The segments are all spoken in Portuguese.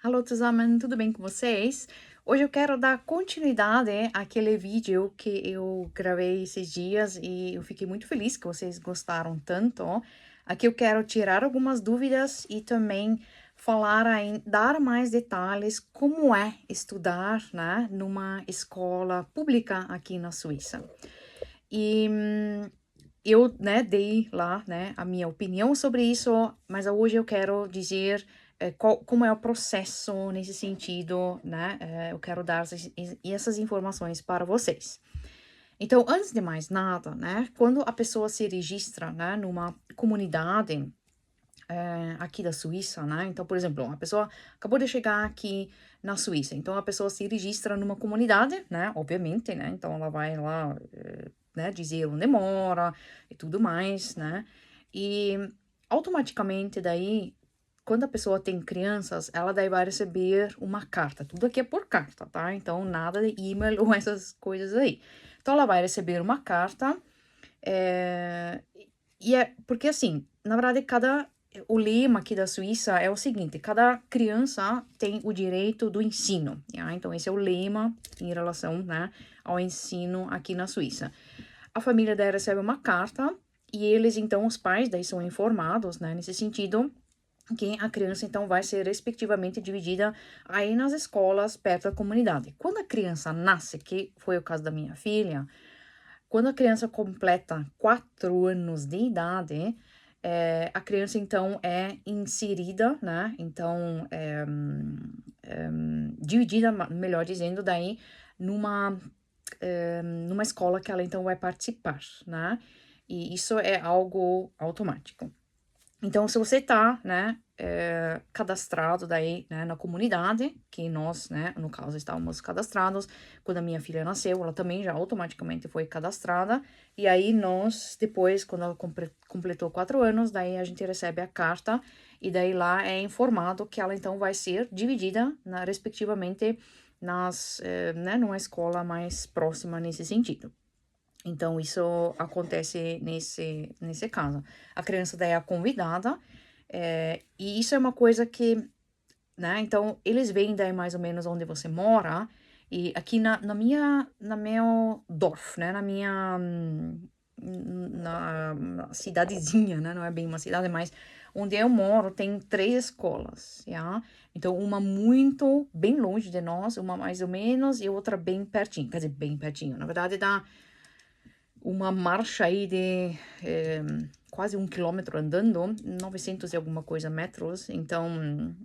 Alô, zusammen, tudo bem com vocês? Hoje eu quero dar continuidade àquele vídeo que eu gravei esses dias e eu fiquei muito feliz que vocês gostaram tanto. Aqui eu quero tirar algumas dúvidas e também falar, dar mais detalhes como é estudar, né, numa escola pública aqui na Suíça. E eu, né, dei lá, né, a minha opinião sobre isso, mas hoje eu quero dizer como é o processo nesse sentido, né? Eu quero dar essas informações para vocês. Então, antes de mais nada, né, quando a pessoa se registra, né, numa comunidade aqui da Suíça, né? Então, por exemplo, uma pessoa acabou de chegar aqui na Suíça, então a pessoa se registra numa comunidade, né? Obviamente, né? Então ela vai lá, né, dizer onde mora e tudo mais, né? E automaticamente daí, quando a pessoa tem crianças, ela daí vai receber uma carta. Tudo aqui é por carta, tá? Então nada de e-mail ou essas coisas aí. Então ela vai receber uma carta, é, e é porque assim, na verdade, o lema aqui da Suíça é o seguinte: cada criança tem o direito do ensino. Yeah? Então, esse é o lema em relação, né, ao ensino aqui na Suíça. A família daí recebe uma carta e eles, então, os pais daí são informados, né, nesse sentido, que a criança, então, vai ser respectivamente dividida aí nas escolas perto da comunidade. Quando a criança nasce, que foi o caso da minha filha, quando a criança completa 4 anos de idade, a criança então é inserida, né? Então, dividida, melhor dizendo, daí numa, numa escola que ela então vai participar, né? E isso é algo automático. Então, se você tá, né, cadastrado daí, né, na comunidade, que nós, né, no caso, estávamos cadastrados, quando a minha filha nasceu, ela também já automaticamente foi cadastrada, e aí nós, depois, quando ela completou 4 anos, daí a gente recebe a carta, e daí lá é informado que ela, então, vai ser dividida, respectivamente, né, numa escola mais próxima nesse sentido. Então, isso acontece nesse caso. A criança daí é convidada, e isso é uma coisa que, né, então, eles veem daí mais ou menos onde você mora, e aqui na meu Dorf, né, na cidadezinha, né, não é bem uma cidade, mas onde eu moro tem 3 escolas, já? Então, uma muito, bem longe de nós, uma mais ou menos, e outra bem pertinho, quer dizer, bem pertinho, na verdade dá uma marcha aí de quase 1 quilômetro andando, 900 e alguma coisa metros, então,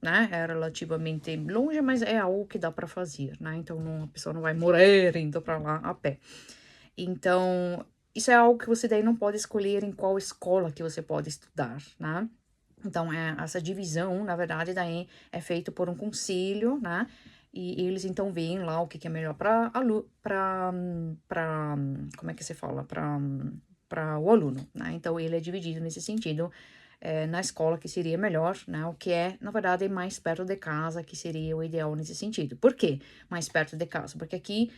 né, é relativamente longe, mas é algo que dá para fazer, né, então a pessoa não vai morrer indo para lá a pé. Então, isso é algo que você daí não pode escolher em qual escola que você pode estudar, né. Então, essa divisão, na verdade, daí é feito por um conselho, né? E eles então veem lá o que é melhor para como é que se fala? Para o aluno, né? Então, ele é dividido nesse sentido, na escola que seria melhor, né? O que é, na verdade, mais perto de casa, que seria o ideal nesse sentido. Por quê mais perto de casa? Porque aqui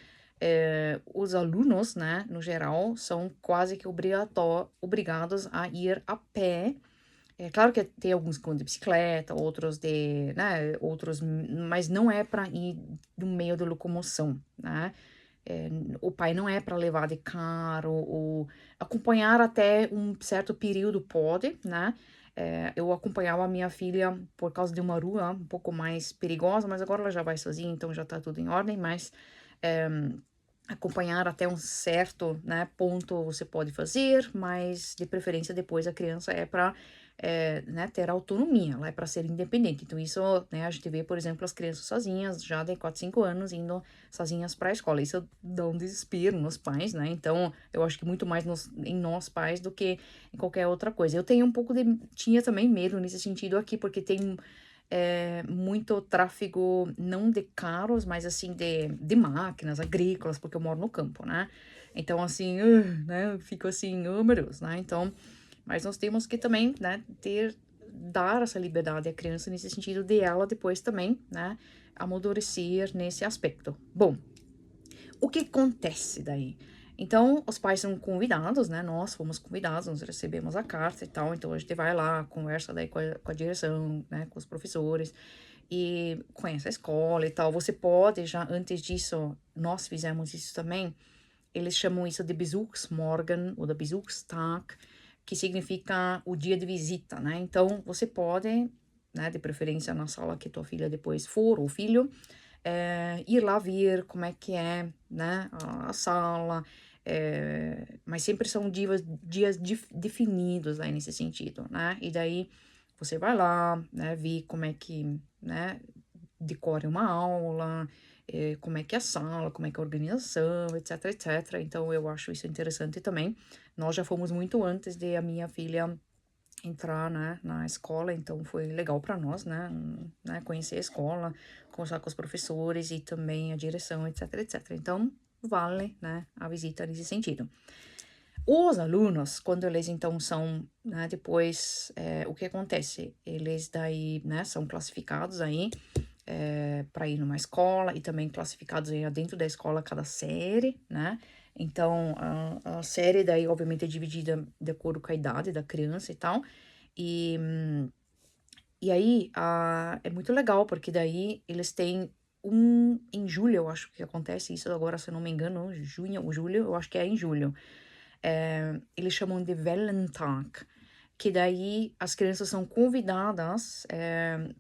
os alunos, né, no geral, são quase que obrigados a ir a pé. É claro que tem alguns que vão de bicicleta, outros de, né, outros, mas não é para ir no meio da locomoção, né? É, o pai não é para levar de carro ou acompanhar até um certo período pode, né? Eu acompanhava a minha filha por causa de uma rua um pouco mais perigosa, mas agora ela já vai sozinha, então já tá tudo em ordem, mas eh, acompanhar até um certo, né, ponto você pode fazer, mas de preferência depois a criança é para né, ter autonomia, ela é para ser independente. Então, isso, né, a gente vê, por exemplo, as crianças sozinhas, já de 4, 5 anos, indo sozinhas para a escola. Isso dá um desespero nos pais, né? Então, eu acho que muito mais em nós pais do que em qualquer outra coisa. Eu tenho um pouco de. Tinha também medo nesse sentido aqui, porque tem muito tráfego, não de carros, mas assim, de máquinas agrícolas, porque eu moro no campo, né? Então, assim, né, eu fico assim, oh meu Deus, né? Então, mas nós temos que também, né, dar essa liberdade à criança nesse sentido de ela depois também, né, amadurecer nesse aspecto. Bom, o que acontece daí? Então, os pais são convidados, né? Nós fomos convidados, nós recebemos a carta e tal. Então, a gente vai lá, conversa daí com a direção, né? Com os professores. e conhece a escola e tal. Você pode já, antes disso, nós fizemos isso também, eles chamam isso de Besuchsmorgen ou de Besuchstag, que significa o dia de visita, né? Então, você pode, né, de preferência na sala que tua filha depois for, ou filho, ir lá ver como é que é, né, a sala, mas sempre são dias definidos aí nesse sentido, né? E daí você vai lá, né, ver como é que, né, decore uma aula, como é que é a sala, como é que é a organização, etc, etc. Então, eu acho isso interessante também. Nós já fomos muito antes de a minha filha entrar, né, na escola, então foi legal para nós, né, conhecer a escola, conversar com os professores e também a direção, etc, etc. Então, vale, né, a visita nesse sentido. Os alunos, quando eles então são, né, depois, o que acontece? Eles daí, né, são classificados aí para ir numa escola e também classificados aí dentro da escola cada série, né? Então, a série daí, obviamente, é dividida de acordo com a idade da criança e tal. E, e aí, é muito legal, porque daí eles têm em julho, eu acho que acontece isso agora, se eu não me engano, junho ou julho, eu acho que é em julho. Eles chamam de Wellentag, que daí as crianças são convidadas,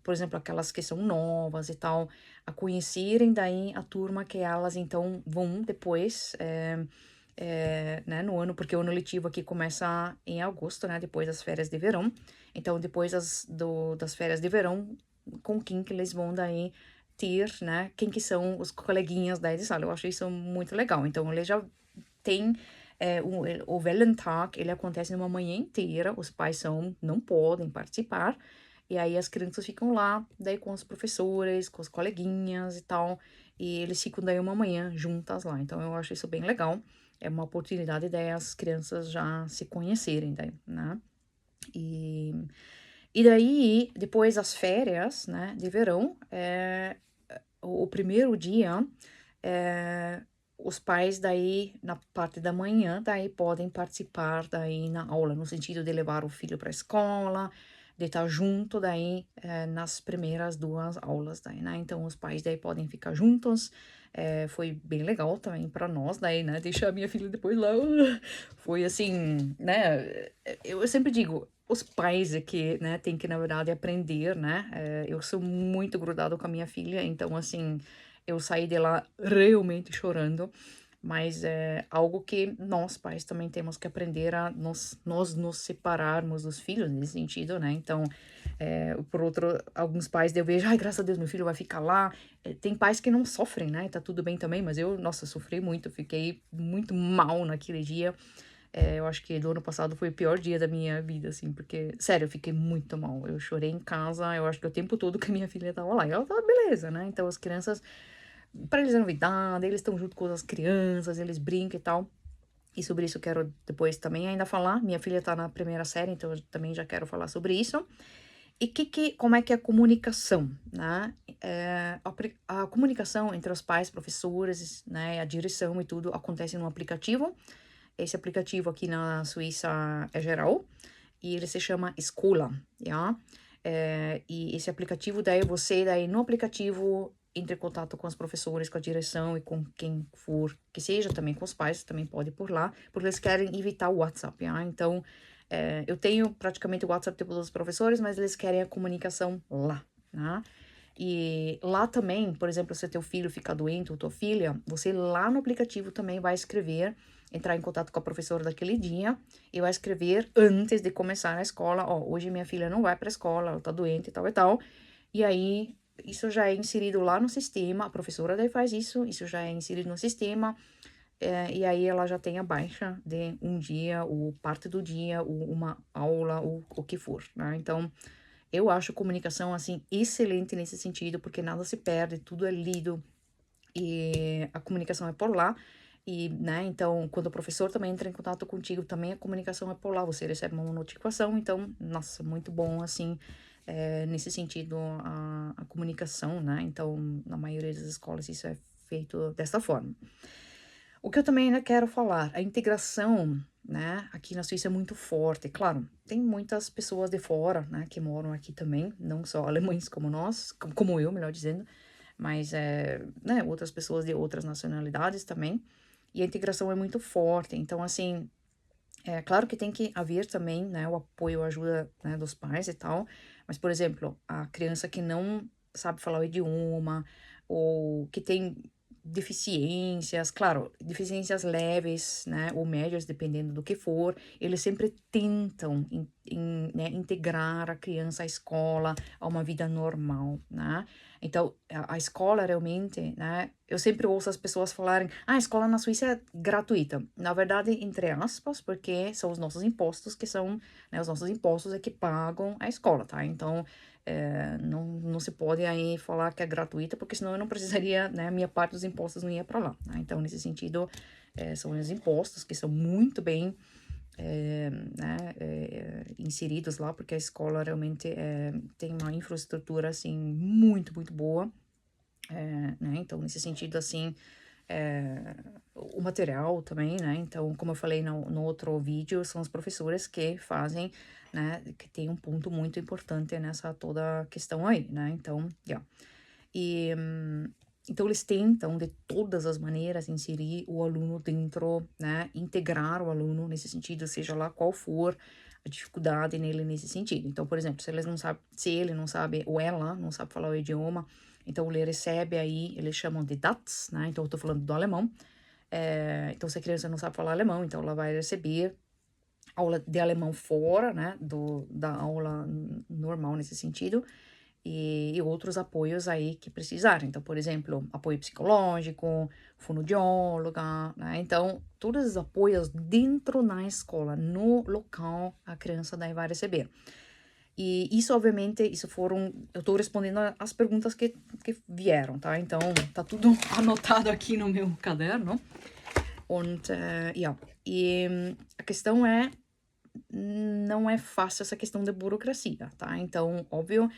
por exemplo, aquelas que são novas e tal, a conhecerem daí a turma que elas então vão depois, né, no ano, porque o ano letivo aqui começa em agosto, né, depois das férias de verão. Então, depois das férias de verão, com quem que eles vão daí ter, né, quem que são os coleguinhas daí de sala. Eu acho isso muito legal. Então, eles já tem o Velentag, ele acontece numa manhã inteira, os pais não podem participar, e aí as crianças ficam lá, daí com os professores, com os coleguinhas e tal, e eles ficam daí uma manhã juntas lá, então eu acho isso bem legal, é uma oportunidade daí as crianças já se conhecerem daí, né, e, e daí, depois das férias, né, de verão, o primeiro dia, eh, os pais daí, na parte da manhã, daí podem participar daí na aula, no sentido de levar o filho para a escola, de estar junto daí, nas primeiras 2 aulas daí, né. Então os pais daí podem ficar juntos, foi bem legal também para nós daí, né, deixar a minha filha depois lá, foi assim, né, eu sempre digo, os pais é que, né, tem que na verdade aprender, né, eu sou muito grudado com a minha filha, então assim, eu saí de lá realmente chorando, mas é algo que nós pais também temos que aprender a nós nos separarmos dos filhos nesse sentido, né? Então, por outro, alguns pais eu vejo, ai, graças a Deus, meu filho vai ficar lá. Tem pais que não sofrem, né? Tá tudo bem também, mas eu, nossa, sofri muito, fiquei muito mal naquele dia. Eu acho que do ano passado foi o pior dia da minha vida, assim, porque, sério, eu fiquei muito mal. Eu chorei em casa, eu acho que o tempo todo que a minha filha tava lá. E ela tava beleza, né? Então as crianças, para eles é novidade, eles estão junto com as crianças, eles brincam e tal. E sobre isso eu quero depois também ainda falar. Minha filha tá na primeira série, então eu também já quero falar sobre isso. E como é que é a comunicação, né? A comunicação entre os pais, professores, né, a direção e tudo acontece num aplicativo. Esse aplicativo aqui na Suíça é geral e ele se chama Escola, já. E esse aplicativo, daí você, daí no aplicativo, entre em contato com os professores, com a direção e com quem for que seja, também com os pais, também pode ir por lá, porque eles querem evitar o WhatsApp, já. Então, eu tenho praticamente o WhatsApp de todos os professores, mas eles querem a comunicação lá, né? E lá também, por exemplo, se teu filho ficar doente ou tua filha, você lá no aplicativo também vai escrever, entrar em contato com a professora daquele dia e vai escrever antes de começar a escola, ó, hoje minha filha não vai para a escola, ela tá doente e tal e tal. E aí, isso já é inserido lá no sistema, a professora daí faz isso já é inserido no sistema, e aí ela já tem a baixa de um dia, ou parte do dia, ou uma aula, ou o que for, né? Então, eu acho comunicação, assim, excelente nesse sentido, porque nada se perde, tudo é lido e a comunicação é por lá. E, né, então, quando o professor também entra em contato contigo, também a comunicação é por lá, você recebe uma notificação, então, nossa, muito bom, assim, nesse sentido, a comunicação, né? Então, na maioria das escolas isso é feito dessa forma. O que eu também ainda quero falar, a integração, né, aqui na Suíça é muito forte. Claro, tem muitas pessoas de fora, né, que moram aqui também, não só alemães como nós, como eu, melhor dizendo, mas, né, outras pessoas de outras nacionalidades também. E a integração é muito forte. Então, assim, é claro que tem que haver também, né, o apoio, a ajuda, né, dos pais e tal. Mas, por exemplo, a criança que não sabe falar o idioma ou que tem deficiências, claro, deficiências leves, né, ou médias, dependendo do que for, eles sempre tentam, né, integrar a criança à escola, a uma vida normal, né? Então, a escola realmente, né? Eu sempre ouço as pessoas falarem: ah, a escola na Suíça é gratuita. Na verdade, entre aspas, porque são os nossos impostos que são, né? Os nossos impostos é que pagam a escola, tá? Então, não se pode aí falar que é gratuita, porque senão eu não precisaria, né? A minha parte dos impostos não ia para lá, né? Então, nesse sentido, são os impostos que são muito bem né, inseridos lá, porque a escola realmente tem uma infraestrutura, assim, muito, muito boa, né, então, nesse sentido, assim, o material também, né, então, como eu falei no outro vídeo, são os professores que fazem, né, que tem um ponto muito importante nessa toda questão aí, né, então, yeah. E, então eles tentam de todas as maneiras inserir o aluno dentro, né, integrar o aluno nesse sentido, seja lá qual for a dificuldade nele nesse sentido. Então, por exemplo, se ele não sabe ou ela não sabe falar o idioma, então ele recebe aí, eles chamam de DATS, né? Então eu tô falando do alemão. Então se a criança não sabe falar alemão, então ela vai receber aula de alemão fora, né, da aula normal nesse sentido, e outros apoios aí que precisarem. Então, por exemplo, apoio psicológico, fonoaudióloga, né? Então, todos os apoios dentro na escola, no local, a criança daí vai receber. E isso, obviamente, isso foram. Eu tô respondendo as perguntas que vieram, tá? Então, tá tudo anotado aqui no meu caderno. Und, ja. E a questão é não é fácil essa questão da burocracia, tá? Então, óbvio,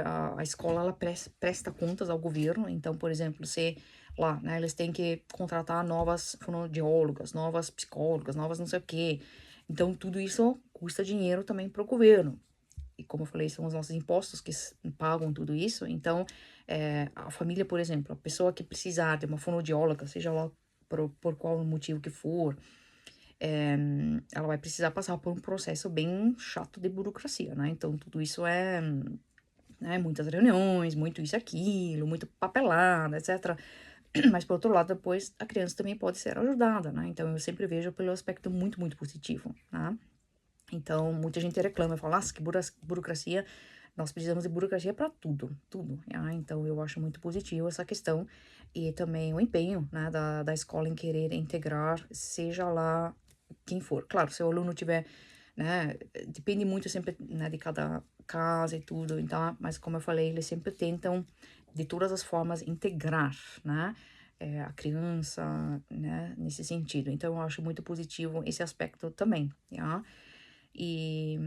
a escola ela presta contas ao governo, então, por exemplo, se lá, né, eles têm que contratar novas fonoaudiólogas, novas psicólogas, novas não sei o quê. Então, tudo isso custa dinheiro também para o governo. E como eu falei, são os nossos impostos que pagam tudo isso. Então, a família, por exemplo, a pessoa que precisar de uma fonoaudióloga, seja lá por qual motivo que for, ela vai precisar passar por um processo bem chato de burocracia, né? Então, tudo isso né, muitas reuniões, muito isso e aquilo, muito papelada, etc. Mas, por outro lado, depois a criança também pode ser ajudada, né? Então, eu sempre vejo pelo aspecto muito, muito positivo, né? Então, muita gente reclama, fala, nossa, que burocracia, nós precisamos de burocracia para tudo, tudo. Então, eu acho muito positivo essa questão e também o empenho, né, da escola em querer integrar, seja lá quem for. Claro, se o aluno tiver, né, depende muito sempre, né, de cada casa e tudo, então, mas como eu falei, eles sempre tentam, de todas as formas, integrar, né, a criança, né, nesse sentido. Então, eu acho muito positivo esse aspecto também, tá? E,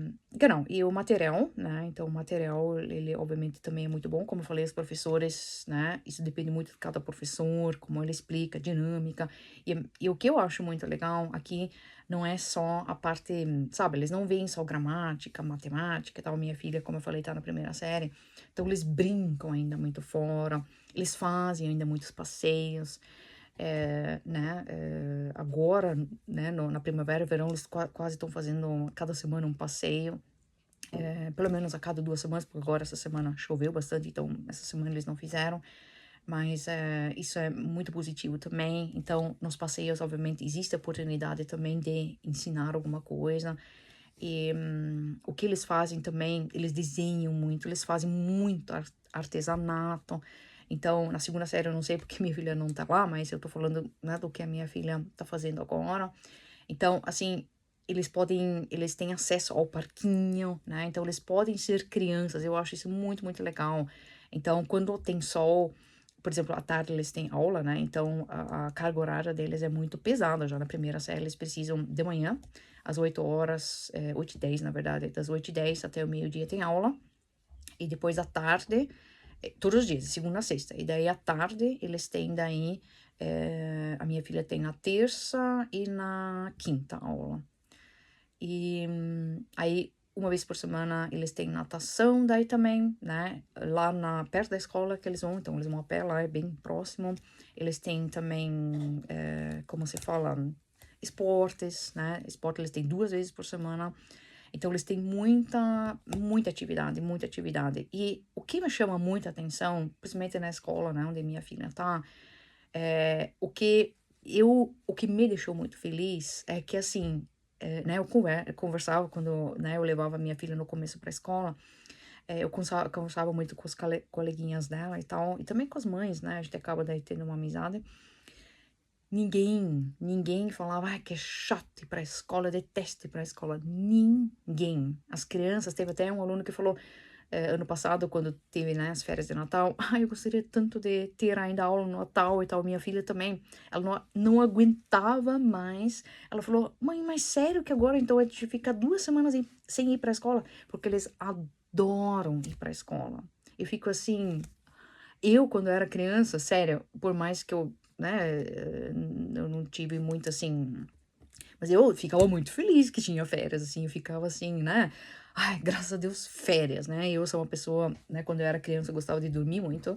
não, e o material, né? Então, o material, ele obviamente também é muito bom. Como eu falei, os professores, né? Isso depende muito de cada professor, como ele explica, a dinâmica. E o que eu acho muito legal aqui não é só a parte, sabe? Eles não veem só gramática, matemática e tal. Minha filha, como eu falei, tá na primeira série. Então, eles brincam ainda muito fora, eles fazem ainda muitos passeios né, agora, né, na primavera e verão, eles quase estão fazendo cada semana um passeio, pelo menos a cada 2 semanas, porque agora essa semana choveu bastante, então essa semana eles não fizeram, mas isso é muito positivo também. Então, nos passeios, obviamente, existe a oportunidade também de ensinar alguma coisa, e o que eles fazem também, eles desenham muito, eles fazem muito artesanato. Então, na segunda série, eu não sei porque minha filha não tá lá, mas eu tô falando, né, do que a minha filha tá fazendo agora. Então, assim, eles têm acesso ao parquinho, né? Então, eles podem ser crianças. Eu acho isso muito, muito legal. Então, quando tem sol, por exemplo, à tarde eles têm aula, né? Então, a carga horária deles é muito pesada. Já na primeira série, eles precisam de manhã, às 8 horas, 8h10, na verdade, das 8h10 até o meio-dia tem aula. E depois à tarde, todos os dias, de segunda a sexta. E daí à tarde, eles têm daí A minha filha tem na terça e na quinta aula. E aí, uma vez por semana, eles têm natação, daí também, né? Lá perto da escola que eles vão, então eles vão a pé lá, é bem próximo. Eles têm também, como se fala, esportes, né? Esporte eles têm 2 vezes por semana. Então, eles têm muita atividade, muita atividade. E o que me chama muita atenção, principalmente na escola, né, onde minha filha tá, o que me deixou muito feliz é que, assim, né, eu conversava quando, né, eu levava minha filha no começo pra escola, eu conversava muito com os coleguinhas dela e tal, e também com as mães, né, a gente acaba daí tendo uma amizade. Ninguém falava: "Ai, que é chato ir pra escola, eu detesto ir pra escola", ninguém. As crianças, teve até um aluno que falou, ano passado, quando teve, né, as férias de Natal: "Ai, eu gostaria tanto de ter ainda aula no Natal e tal". Minha filha também, ela não aguentava mais. Ela falou: "Mãe, mas sério que agora então a gente fica 2 semanas sem ir pra escola?". Porque eles adoram ir pra escola. Eu fico assim, eu quando era criança, sério, por mais que eu, né, eu não tive muito assim, mas eu ficava muito feliz que tinha férias, assim, eu ficava assim, né, ai, graças a Deus, férias, né, eu sou uma pessoa, né, quando eu era criança eu gostava de dormir muito,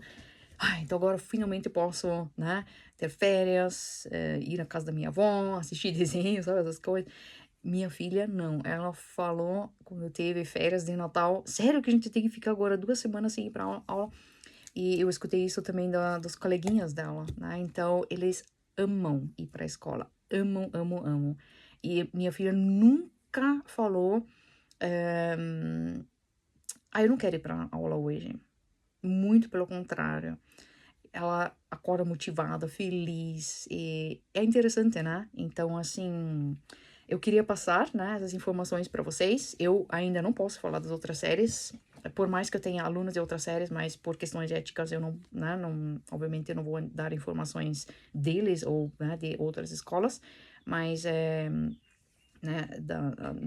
ai, então agora finalmente eu posso, né, ter férias, ir na casa da minha avó, assistir desenho, sabe, essas coisas. Minha filha não, ela falou quando teve férias de Natal: "Sério que a gente tem que ficar agora 2 semanas sem ir pra aula?". E eu escutei isso também dos coleguinhas dela, né, então eles amam ir pra escola, amam, amam, amam. E minha filha nunca falou, eh: "Ah, eu não quero ir pra aula hoje", muito pelo contrário. Ela acorda motivada, feliz, e é interessante, né. Então, assim, eu queria passar, né, essas informações para vocês. Eu ainda não posso falar das outras séries, por mais que eu tenha alunos de outras séries, mas por questões éticas eu não, né, não, obviamente eu não vou dar informações deles ou, né, de outras escolas, mas, né,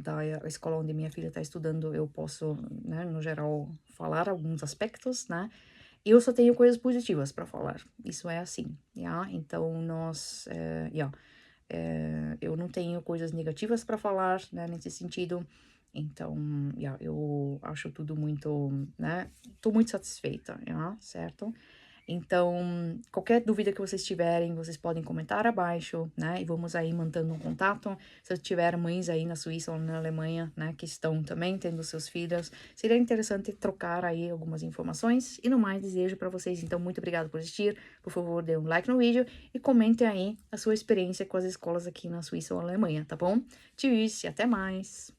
da escola onde minha filha está estudando, eu posso, né, no geral, falar alguns aspectos, né. Eu só tenho coisas positivas para falar, isso é assim, ja. Então nós, eu não tenho coisas negativas para falar, né, nesse sentido. Então, ja, eu acho tudo muito, né, tô muito satisfeita, ja, certo? Então, qualquer dúvida que vocês tiverem, vocês podem comentar abaixo, né? E vamos aí mantendo um contato. Se eu tiver mães aí na Suíça ou na Alemanha, né, que estão também tendo seus filhos, seria interessante trocar aí algumas informações. E no mais, desejo para vocês, então, muito obrigada por assistir. Por favor, dê um like no vídeo e comente aí a sua experiência com as escolas aqui na Suíça ou Alemanha, tá bom? Tchau, e até mais!